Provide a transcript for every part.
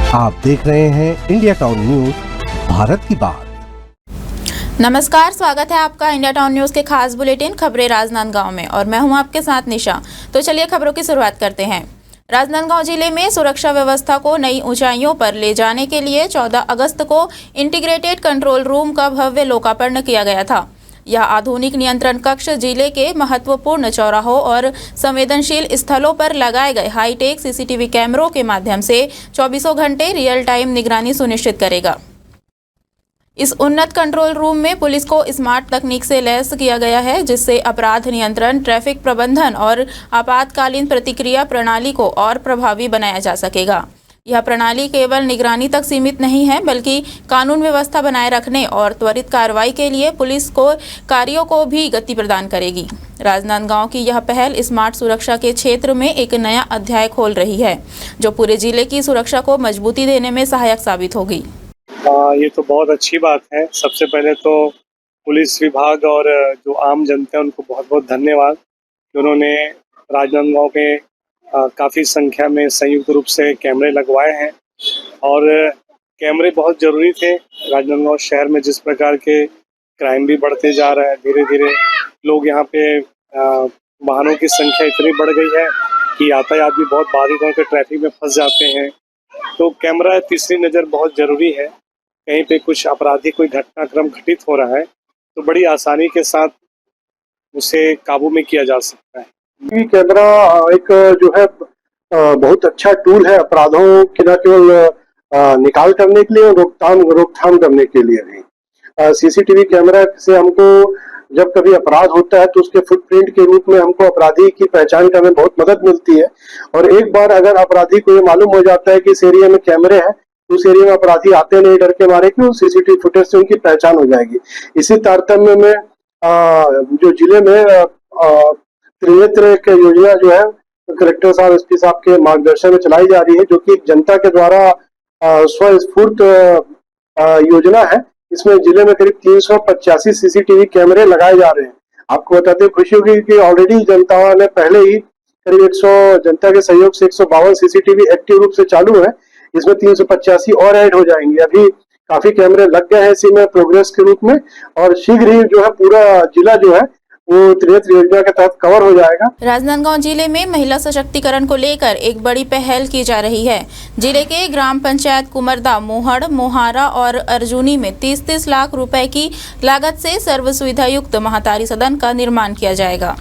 आप देख रहे हैं इंडिया टाउन न्यूज, भारत की बात। नमस्कार, स्वागत है आपका इंडिया टाउन न्यूज के खास बुलेटिन खबरें राजनांदगांव में और मैं हूं आपके साथ निशा। तो चलिए खबरों की शुरुआत करते हैं। राजनांदगांव जिले में सुरक्षा व्यवस्था को नई ऊंचाइयों पर ले जाने के लिए 14 अगस्त को इंटीग्रेटेड कंट्रोल रूम का भव्य लोकार्पण किया गया था। यह आधुनिक नियंत्रण कक्ष जिले के महत्वपूर्ण चौराहों और संवेदनशील स्थलों पर लगाए गए हाईटेक सीसीटीवी कैमरों के माध्यम से 24 घंटे रियल टाइम निगरानी सुनिश्चित करेगा। इस उन्नत कंट्रोल रूम में पुलिस को स्मार्ट तकनीक से लैस किया गया है, जिससे अपराध नियंत्रण, ट्रैफिक प्रबंधन और आपातकालीन प्रतिक्रिया प्रणाली को और प्रभावी बनाया जा सकेगा। यह प्रणाली केवल निगरानी तक सीमित नहीं है, बल्कि कानून व्यवस्था बनाए रखने और त्वरित कार्रवाई के लिए पुलिस को कार्यों को भी गति प्रदान करेगी। राजनांदगांव की यह पहल स्मार्ट सुरक्षा के क्षेत्र में एक नया अध्याय खोल रही है, जो पूरे जिले की सुरक्षा को मजबूती देने में सहायक साबित होगी। ये तो बहुत अच्छी बात है। सबसे पहले तो पुलिस विभाग और जो आम जनता है उनको बहुत बहुत धन्यवाद कि उन्होंने राजनांदगांव में काफ़ी संख्या में संयुक्त रूप से कैमरे लगवाए हैं और कैमरे बहुत ज़रूरी थे। राजनांदगांव शहर में जिस प्रकार के क्राइम भी बढ़ते जा रहा है, धीरे धीरे लोग यहाँ पे वाहनों की संख्या इतनी बढ़ गई है कि यातायात भी बहुत बाधित होकर ट्रैफिक में फंस जाते हैं। तो कैमरा तीसरी नज़र बहुत ज़रूरी है। कहीं पे कुछ आपराधिक कोई घटनाक्रम घटित हो रहा है तो बड़ी आसानी के साथ उसे काबू में किया जा सकता है। ये कैमरा एक जो है बहुत अच्छा टूल है अपराधों के न केवल निकाल करने के लिए, रोकथाम करने के लिए भी। सीसीटीवी कैमरा से हमको जब कभी अपराध होता है तो उसके फुटप्रिंट के रूप में हमको अपराधी की पहचान करने में बहुत मदद मिलती है। और एक बार अगर अपराधी को ये मालूम हो जाता है कि इस एरिया में कैमरे हैं, तो उस एरिया में अपराधी आते नहीं डर के मारे कि सीसीटीवी फुटेज से उनकी पहचान हो जाएगी। इसी तारतम्य में जो जिले में त्रिनेत्र की योजना जो है कलेक्टर साहब, एसपी साहब के मार्गदर्शन में चलाई जा रही है, जो कि जनता के द्वारा स्वस्फूर्त योजना है। इसमें जिले में करीब 385 सीसीटीवी कैमरे लगाए जा रहे हैं। आपको बताते खुशी होगी कि ऑलरेडी जनता ने पहले ही करीब 100 जनता के सहयोग से 152 सीसीटीवी एक्टिव रूप से चालू है। इसमें 385 और ऐड हो जाएंगे। अभी काफी कैमरे लग गए हैं इसी में प्रोग्रेस के रूप में, और शीघ्र ही जो है पूरा जिला जो है वो त्रिनेत्र योजना के तहत कवर हो जाएगा। राजनांदगांव जिले में महिला सशक्तिकरण को लेकर एक बड़ी पहल की जा रही है। जिले के ग्राम पंचायत कुमरदा, मोहड़, मोहारा और अर्जुनी में 30-30 लाख रुपए की लागत से सर्व सुविधा युक्त महातारी सदन का निर्माण किया जाएगा।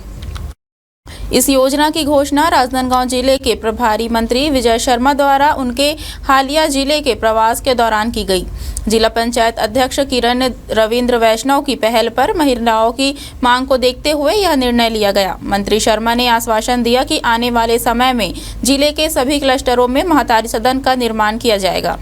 इस योजना की घोषणा राजनांदगांव जिले के प्रभारी मंत्री विजय शर्मा द्वारा उनके हालिया जिले के प्रवास के दौरान की गई। जिला पंचायत अध्यक्ष किरण रविंद्र वैष्णव की पहल पर महिलाओं की मांग को देखते हुए यह निर्णय लिया गया। मंत्री शर्मा ने आश्वासन दिया कि आने वाले समय में जिले के सभी क्लस्टरों में महातारी सदन का निर्माण किया जाएगा।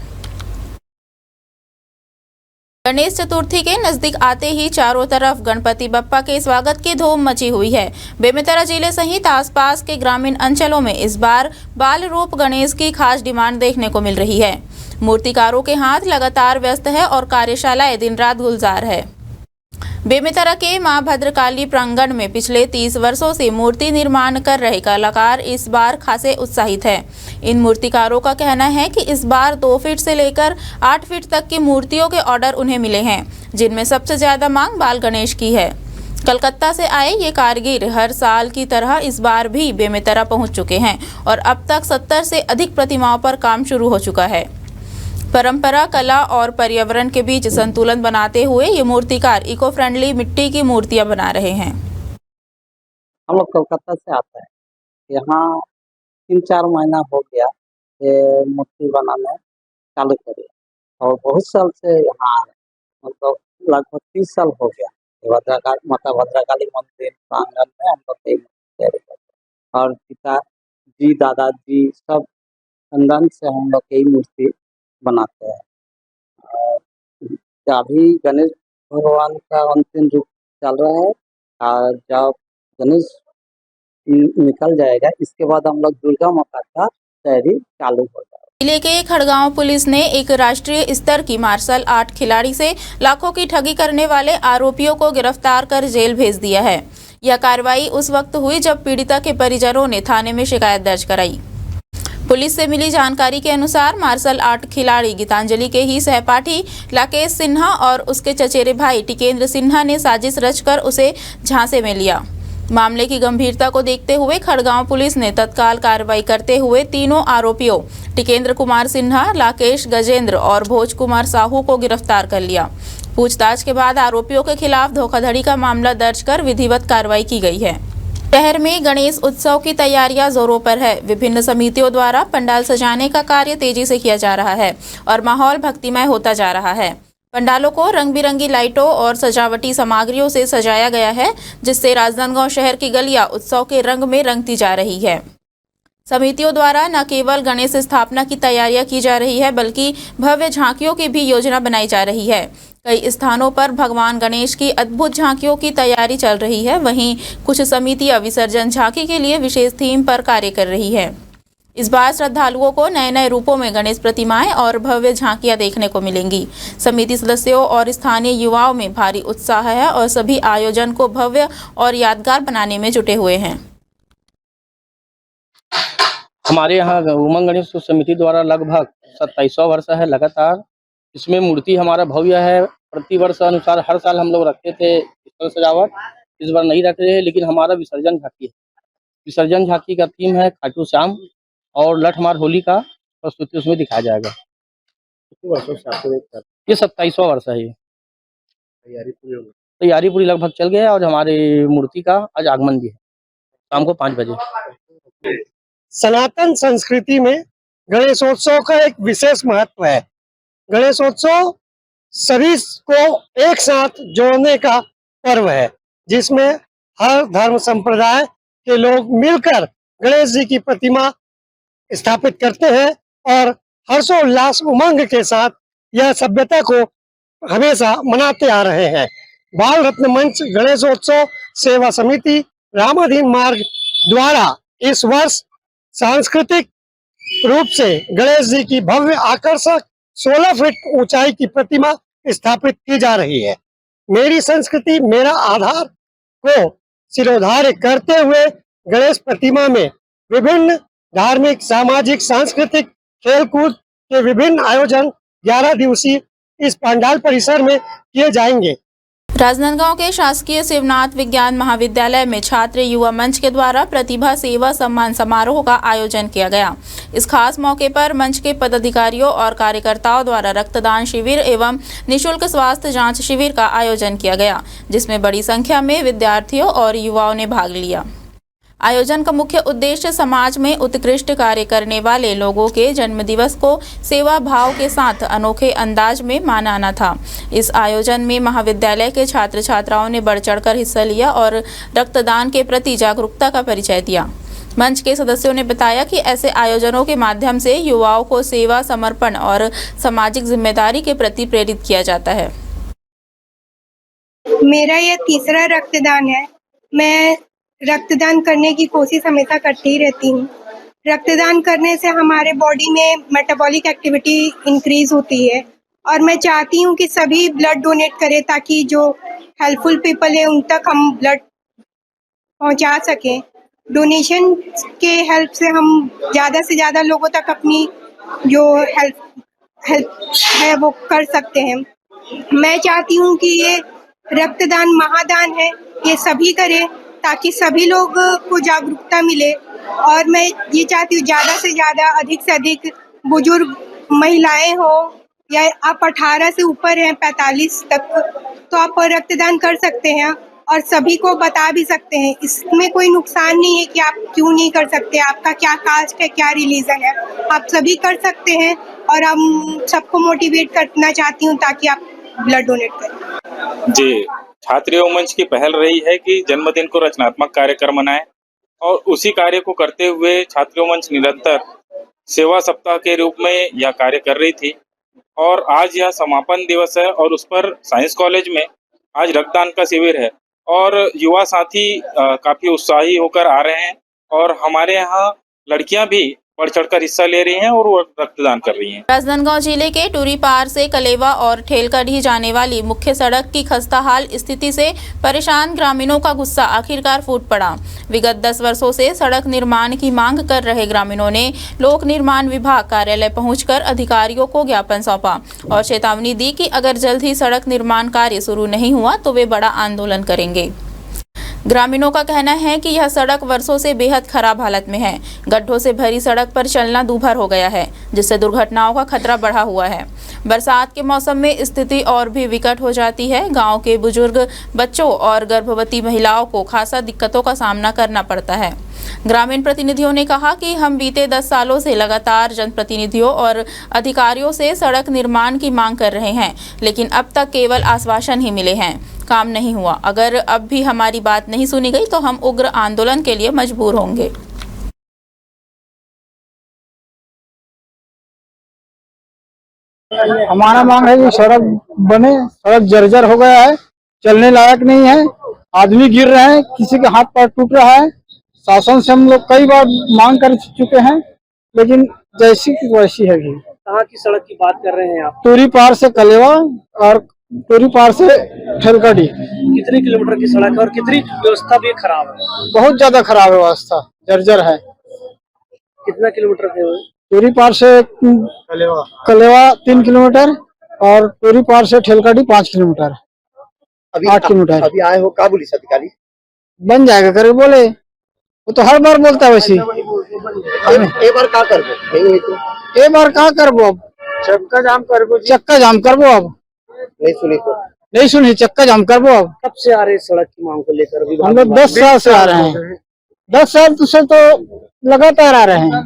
गणेश चतुर्थी के नजदीक आते ही चारों तरफ गणपति बप्पा के स्वागत की धूम मची हुई है। बेमेतरा जिले सहित आसपास के ग्रामीण अंचलों में इस बार बाल रूप गणेश की खास डिमांड देखने को मिल रही है। मूर्तिकारों के हाथ लगातार व्यस्त है और कार्यशालाएं दिन रात गुलजार है। बेमेतरा के मां भद्रकाली प्रांगण में पिछले 30 वर्षों से मूर्ति निर्माण कर रहे कलाकार इस बार खासे उत्साहित हैं। इन मूर्तिकारों का कहना है कि इस बार 2 फीट से लेकर 8 फीट तक की मूर्तियों के ऑर्डर उन्हें मिले हैं, जिनमें सबसे ज्यादा मांग बाल गणेश की है। कलकत्ता से आए ये कारीगर हर साल की तरह इस बार भी बेमेतरा पहुंच चुके हैं और अब तक 70 से अधिक प्रतिमाओं पर काम शुरू हो चुका है। परंपरा, कला और पर्यावरण के बीच संतुलन बनाते हुए ये मूर्तिकार इको फ्रेंडली मिट्टी की मूर्तियां बना रहे हैं। हम लोग कोलकाता से आता है, यहाँ 3-4 महीना हो गया ये मूर्ति बनाने चालू करे और बहुत साल से यहाँ आ रहे हैं। मतलब लगभग 30 साल हो गया। माता भद्रकाली मंदिर प्रांगण में हम लोग यही तैयारी करते हैं और पिताजी, दादाजी सब खानदान से हम लोग यही मूर्ति बनाते हैं। अभी गणेश भगवान का अंतिम रूप चल रहा है और जब गणेश निकल जाएगा इसके बाद हम लोग दुर्गा माता का तैयारी चालू हो जाएगा। जिले के खड़गांव पुलिस ने एक राष्ट्रीय स्तर की मार्शल आर्ट खिलाड़ी से लाखों की ठगी करने वाले आरोपियों को गिरफ्तार कर जेल भेज दिया है। यह कार्रवाई उस वक्त हुई जब पीड़िता के परिजनों ने थाने में शिकायत दर्ज कराई। पुलिस से मिली जानकारी के अनुसार मार्शल आर्ट खिलाड़ी गीतांजलि के ही सहपाठी राकेश सिन्हा और उसके चचेरे भाई टिकेंद्र सिन्हा ने साजिश रचकर उसे झांसे में लिया। मामले की गंभीरता को देखते हुए खड़गांव पुलिस ने तत्काल कार्रवाई करते हुए तीनों आरोपियों टिकेंद्र कुमार सिन्हा, राकेश गजेंद्र और भोज कुमार साहू को गिरफ्तार कर लिया। पूछताछ के बाद आरोपियों के खिलाफ धोखाधड़ी का मामला दर्ज कर विधिवत कार्रवाई की गई है। शहर में गणेश उत्सव की तैयारियां जोरों पर है। विभिन्न समितियों द्वारा पंडाल सजाने का कार्य तेजी से किया जा रहा है और माहौल भक्तिमय होता जा रहा है। पंडालों को रंग बिरंगी लाइटों और सजावटी सामग्रियों से सजाया गया है, जिससे राजनांदगांव शहर की गलियां उत्सव के रंग में रंगती जा रही है। समितियों द्वारा न केवल गणेश स्थापना की तैयारियां की जा रही है, बल्कि भव्य झांकियों की भी योजना बनाई जा रही है। कई स्थानों पर भगवान गणेश की अद्भुत झांकियों की तैयारी चल रही है। वहीं कुछ समितियां विसर्जन झांकी के लिए विशेष थीम पर कार्य कर रही है। इस बार श्रद्धालुओं को नए नए रूपों में गणेश प्रतिमाएं और भव्य झांकियां देखने को मिलेंगी। समिति सदस्यों और स्थानीय युवाओं में भारी उत्साह है और सभी आयोजन को भव्य और यादगार बनाने में जुटे हुए हैं। हमारे यहाँ उमंग गणेश समिति द्वारा लगभग 2700 वर्ष है लगातार। इसमें मूर्ति हमारा भव्य है। प्रतिवर्ष अनुसार हर साल हम लोग रखते थे स्थल सजावट, इस बार नहीं रख रहे हैं, लेकिन हमारा विसर्जन झांकी है। विसर्जन झांकी का थीम है खाटू श्याम और लठमार होली का प्रस्तुति उसमें दिखाया जाएगा। ये 2700 वर्ष है। ये तैयारी पूरी लगभग चल गया है और हमारी मूर्ति का आज आगमन भी है शाम को 5 बजे। सनातन संस्कृति में गणेशोत्सव का एक विशेष महत्व है। गणेशोत्सव सभी को एक साथ जोड़ने का पर्व है, जिसमें हर धर्म संप्रदाय के लोग मिलकर गणेश जी की प्रतिमा स्थापित करते हैं और हर्षोल्लास उमंग के साथ यह सभ्यता को हमेशा मनाते आ रहे हैं। बाल रत्न मंच गणेशोत्सव सेवा समिति रामाधीन मार्ग द्वारा इस वर्ष सांस्कृतिक रूप से गणेश जी की भव्य आकर्षक 16 फीट ऊंचाई की प्रतिमा स्थापित की जा रही है। मेरी संस्कृति मेरा आधार को सिरोधार्य करते हुए गणेश प्रतिमा में विभिन्न धार्मिक, सामाजिक, सांस्कृतिक, खेलकूद के विभिन्न आयोजन 11 दिवसीय इस पंडाल परिसर में किए जाएंगे। राजनांदगांव के शासकीय शिवनाथ विज्ञान महाविद्यालय में छात्र युवा मंच के द्वारा प्रतिभा सेवा सम्मान समारोह का आयोजन किया गया। इस खास मौके पर मंच के पदाधिकारियों और कार्यकर्ताओं द्वारा रक्तदान शिविर एवं निःशुल्क स्वास्थ्य जांच शिविर का आयोजन किया गया, जिसमें बड़ी संख्या में विद्यार्थियों और युवाओं ने भाग लिया। आयोजन का मुख्य उद्देश्य समाज में उत्कृष्ट कार्य करने वाले लोगों के जन्मदिवस को सेवा भाव के साथ अनोखे अंदाज में मनाना था। इस आयोजन में महाविद्यालय के छात्र छात्राओं ने बढ़ चढ़कर हिस्सा लिया और रक्तदान के प्रति जागरूकता का परिचय दिया। मंच के सदस्यों ने बताया कि ऐसे आयोजनों के माध्यम से युवाओं को सेवा, समर्पण और सामाजिक जिम्मेदारी के प्रति प्रेरित किया जाता है। मेरा यह तीसरा रक्तदान है। मैं रक्तदान करने की कोशिश हमेशा करती ही रहती हूँ। रक्तदान करने से हमारे बॉडी में मेटाबॉलिक एक्टिविटी इंक्रीज होती है और मैं चाहती हूँ कि सभी ब्लड डोनेट करें ताकि जो हेल्पफुल पीपल है उन तक हम ब्लड पहुँचा सकें। डोनेशन के हेल्प से हम ज़्यादा से ज़्यादा लोगों तक अपनी जो हेल्प है वो कर सकते हैं। मैं चाहती हूँ कि ये रक्तदान महादान है, ये सभी करें ताकि सभी लोग को जागरूकता मिले। और मैं ये चाहती हूँ ज़्यादा से ज़्यादा, अधिक से अधिक बुजुर्ग महिलाएं हो या आप 18 से ऊपर हैं 45 तक, तो आप रक्तदान कर सकते हैं और सभी को बता भी सकते हैं। इसमें कोई नुकसान नहीं है कि आप क्यों नहीं कर सकते, आपका क्या कास्ट है, क्या रिलीजन है, आप सभी कर सकते हैं। और हम सबको मोटिवेट करना चाहती हूँ ताकि आप ब्लड डोनेट करें। जी, छात्र युवा मंच की पहल रही है कि जन्मदिन को रचनात्मक कार्यक्रम मनाएं और उसी कार्य को करते हुए छात्र युवा मंच निरंतर सेवा सप्ताह के रूप में यह कार्य कर रही थी और आज यह समापन दिवस है और उस पर साइंस कॉलेज में आज रक्तदान का शिविर है और युवा साथी काफी उत्साही होकर आ रहे हैं और हमारे यहाँ लड़कियां भी बढ़ चढ़कर हिस्सा ले रही हैं और वो रक्तदान कर रही हैं। राजनांदगांव जिले के टूरी पार से कलेवा और ठेलकढ़ी जाने वाली मुख्य सड़क की खस्ताहाल स्थिति से परेशान ग्रामीणों का गुस्सा आखिरकार फूट पड़ा। विगत 10 वर्षों से सड़क निर्माण की मांग कर रहे ग्रामीणों ने लोक निर्माण विभाग कार्यालय पहुंचकर अधिकारियों को ज्ञापन सौंपा और चेतावनी दी कि अगर जल्द ही सड़क निर्माण कार्य शुरू नहीं हुआ तो वे बड़ा आंदोलन करेंगे। ग्रामीणों का कहना है कि यह सड़क वर्षों से बेहद खराब हालत में है। गड्ढों से भरी सड़क पर चलना दूभर हो गया है, जिससे दुर्घटनाओं का खतरा बढ़ा हुआ है। बरसात के मौसम में स्थिति और भी विकट हो जाती है। गांव के बुजुर्ग, बच्चों और गर्भवती महिलाओं को खासा दिक्कतों का सामना करना पड़ता है। ग्रामीण प्रतिनिधियों ने कहा कि हम बीते 10 सालों से लगातार जनप्रतिनिधियों और अधिकारियों से सड़क निर्माण की मांग कर रहे हैं, लेकिन अब तक केवल आश्वासन ही मिले हैं, काम नहीं हुआ। अगर अब भी हमारी बात नहीं सुनी गई तो हम उग्र आंदोलन के लिए मजबूर होंगे। हमारा मांग है कि सड़क बने। सड़क जर्जर हो गया है, चलने लायक नहीं है, आदमी गिर रहे हैं, किसी के हाथ पैर टूट रहा है। शासन से हम लोग कई बार मांग कर चुके हैं, लेकिन जैसी की वैसी है। कहाँ की सड़क की बात कर रहे हैं आप? टूरी पार से कलेवा और टूरी पार से ठेलकढ़ी। कितने किलोमीटर की सड़क है और कितनी व्यवस्था भी खराब है? बहुत ज्यादा खराब है, व्यवस्था जर्जर है। कितना किलोमीटर है? टूरी पार से कलेवा 3 किलोमीटर और टूरी पार से ठेलकढ़ी 5 किलोमीटर, 8 किलोमीटर। अभी आए हो, क्या पुलिस अधिकारी? बन जाएगा करे बोले, वो तो हर बार बोलता है वैसे। एक बार क्या करबो? एक बार क्या करबो? अब चक्का जाम करबो। अब नहीं सुनी चक्का जाम करबो। अब कब से आ रहे सड़क की मांग को लेकर? हम लोग 10 साल से आ रहे हैं। 10 साल से तो लगातार आ रहे हैं।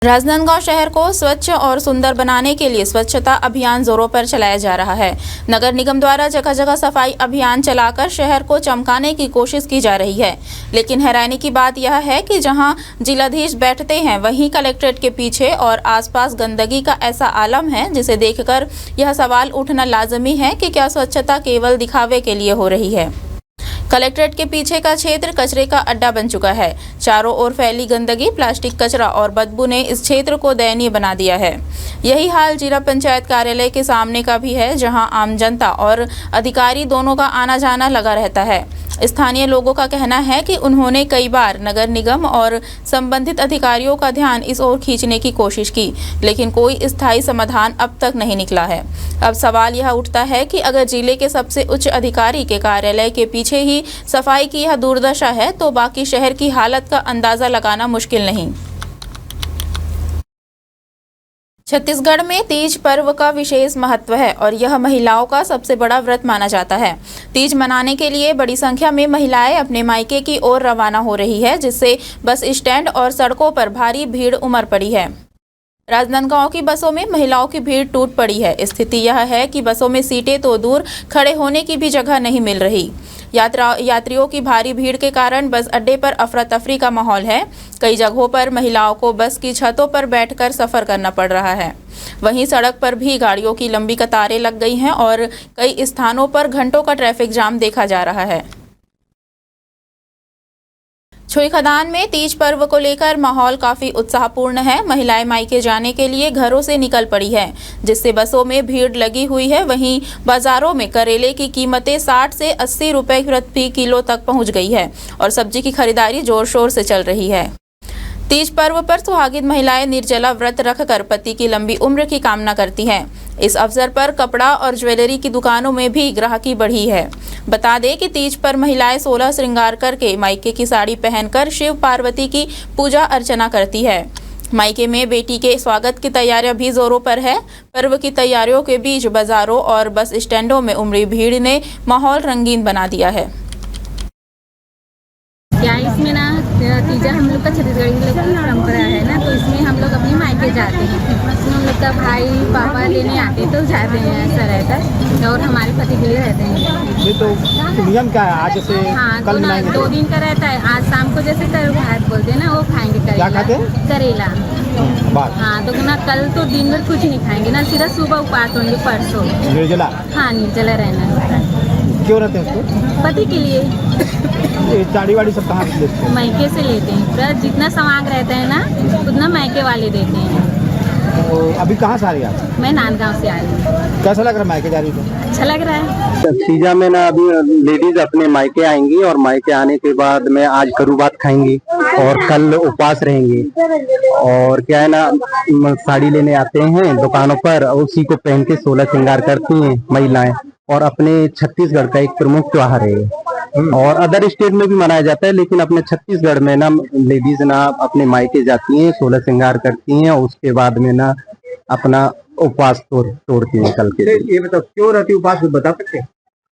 राजनांदगांव शहर को स्वच्छ और सुंदर बनाने के लिए स्वच्छता अभियान जोरों पर चलाया जा रहा है। नगर निगम द्वारा जगह जगह सफाई अभियान चलाकर शहर को चमकाने की कोशिश की जा रही है, लेकिन हैरानी की बात यह है कि जहां जिलाधीश बैठते हैं वहीं कलेक्ट्रेट के पीछे और आसपास गंदगी का ऐसा आलम है, जिसे देखकर यह सवाल उठना लाजमी है कि क्या स्वच्छता केवल दिखावे के लिए हो रही है। कलेक्ट्रेट के पीछे का क्षेत्र कचरे का अड्डा बन चुका है। चारों ओर फैली गंदगी, प्लास्टिक कचरा और बदबू ने इस क्षेत्र को दयनीय बना दिया है। यही हाल जिला पंचायत कार्यालय के सामने का भी है, जहां आम जनता और अधिकारी दोनों का आना जाना लगा रहता है। स्थानीय लोगों का कहना है कि उन्होंने कई बार नगर निगम और संबंधित अधिकारियों का ध्यान इस ओर खींचने की कोशिश की, लेकिन कोई स्थायी समाधान अब तक नहीं निकला है। अब सवाल यह उठता है कि अगर जिले के सबसे उच्च अधिकारी के कार्यालय के पीछे ही सफाई की यह दुर्दशा है, तो बाकी शहर की हालत का अंदाजा लगाना मुश्किल नहीं। छत्तीसगढ़ में तीज पर्व का विशेष महत्व है और यह महिलाओं का सबसे बड़ा व्रत माना जाता है। तीज मनाने के लिए बड़ी संख्या में महिलाएं अपने मायके की ओर रवाना हो रही है, जिससे बस स्टैंड और सड़कों पर भारी भीड़ उमड़ पड़ी है। राजनांदगांव की बसों में महिलाओं की भीड़ टूट पड़ी है। स्थिति यह है कि बसों में सीटें तो दूर, खड़े होने की भी जगह नहीं मिल रही। यात्रियों की भारी भीड़ के कारण बस अड्डे पर अफरा तफरी का माहौल है। कई जगहों पर महिलाओं को बस की छतों पर बैठकर सफर करना पड़ रहा है। वहीं सड़क पर भी गाड़ियों की लंबी कतारें लग गई हैं और कई स्थानों पर घंटों का ट्रैफिक जाम देखा जा रहा है। छुईखदान में तीज पर्व को लेकर माहौल काफी उत्साहपूर्ण है। महिलाएं मायके जाने के लिए घरों से निकल पड़ी है, जिससे बसों में भीड़ लगी हुई है। वहीं बाजारों में करेले की कीमतें 60 से 80 रुपए प्रति किलो तक पहुंच गई है और सब्जी की खरीदारी जोर शोर से चल रही है। तीज पर्व पर सुहागिन महिलाएं निर्जला व्रत रखकर पति की लंबी उम्र की कामना करती हैं। इस अवसर पर कपड़ा और ज्वेलरी की दुकानों में भी ग्राहकी बढ़ी है। बता दें कि तीज पर महिलाएं 16 श्रृंगार करके मायके की साड़ी पहनकर शिव पार्वती की पूजा अर्चना करती है। मायके में बेटी के स्वागत की तैयारियां भी जोरों पर है। पर्व की तैयारियों के बीच बाजारों और बस स्टैंडों में उमड़ी भीड़ ने माहौल रंगीन बना दिया है। क्या इसमें ना तीजा हम लोग का छत्तीसगढ़ी लोग की परंपरा है ना, तो इसमें हम लोग अपने मायके जाते हैं। इसमें हम लोग का भाई पापा लेने आते तो जाते हैं, ऐसा रहता है। और हमारे पति के लिए रहते हैं। तो नियम क्या है आज से? हाँ, तो ना 2 दिन का रहता है। आज शाम को जैसे भात बोलते हैं ना, वो खाएंगे करेला। हाँ, तो ना कल तो दिन भर कुछ नहीं खाएंगे ना, सीधा सुबह उपास होंगे। परसों निर्जला, हाँ निर्जला रहना होता है। क्यों रहते हैं उसको? पति के लिए ये साड़ी वाड़ी सब कहाँ से लेते हैं? मायके से लेते हैं, पूरा जितना सामान रहता है ना उतना मायके वाले देते हैं। तो अभी कहाँ से आ रही है आप? मैं नांदगांव से आ रही हूँ। कैसा लग रहा है मायके जा रही हो? अच्छा लग रहा है। तीजा में ना अभी लेडीज अपने मायके आएंगी और मायके आने के बाद में आज करू भात खाएंगी और कल उपवास रहेंगी। और क्या है ना, साड़ी लेने आते हैं दुकानों पर, उसी को पहन के 16 श्रृंगार करती हैं महिलाएं। और अपने छत्तीसगढ़ का एक प्रमुख त्योहार है और अदर स्टेट में भी मनाया जाता है, लेकिन अपने छत्तीसगढ़ में ना लेडीज ना अपने मायके जाती हैं, 16 श्रृंगार करती हैं और उसके बाद में ना अपना उपवास तोड़ती हैं कल के। ये बताओ क्यों रहती है उपवास, बता सकते हैं?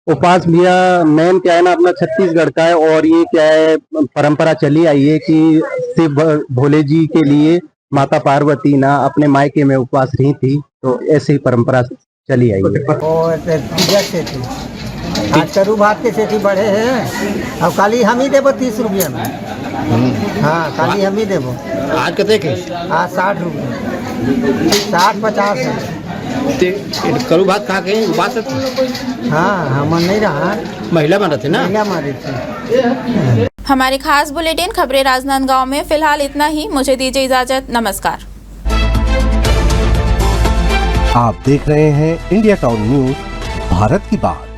उपवास भैया मेन क्या है ना, अपना छत्तीसगढ़ का है और ये क्या है परंपरा चली आई है कि शिव भोले जी के लिए माता पार्वती ना अपने मायके में उपवास रही थी, तो ऐसे ही परंपरा चली आई है। और तीजा से थी आज करू भात के सेठी बढ़े हैं और काली हम ही देबो 30 रुपया में। हाँ काली हम ही देबो। आज कते के? आज 60 रुपये 60-50 है। करू भात खा के उपवास? हाँ हम नहीं रहा, महिला बन रहे थे ना? महिला मारी थी। हमारी खास बुलेटिन खबरें राजनांदगांव में फिलहाल इतना ही। मुझे दीजिए इजाजत, नमस्कार। आप देख रहे हैं इंडिया टाउन न्यूज, भारत की बात।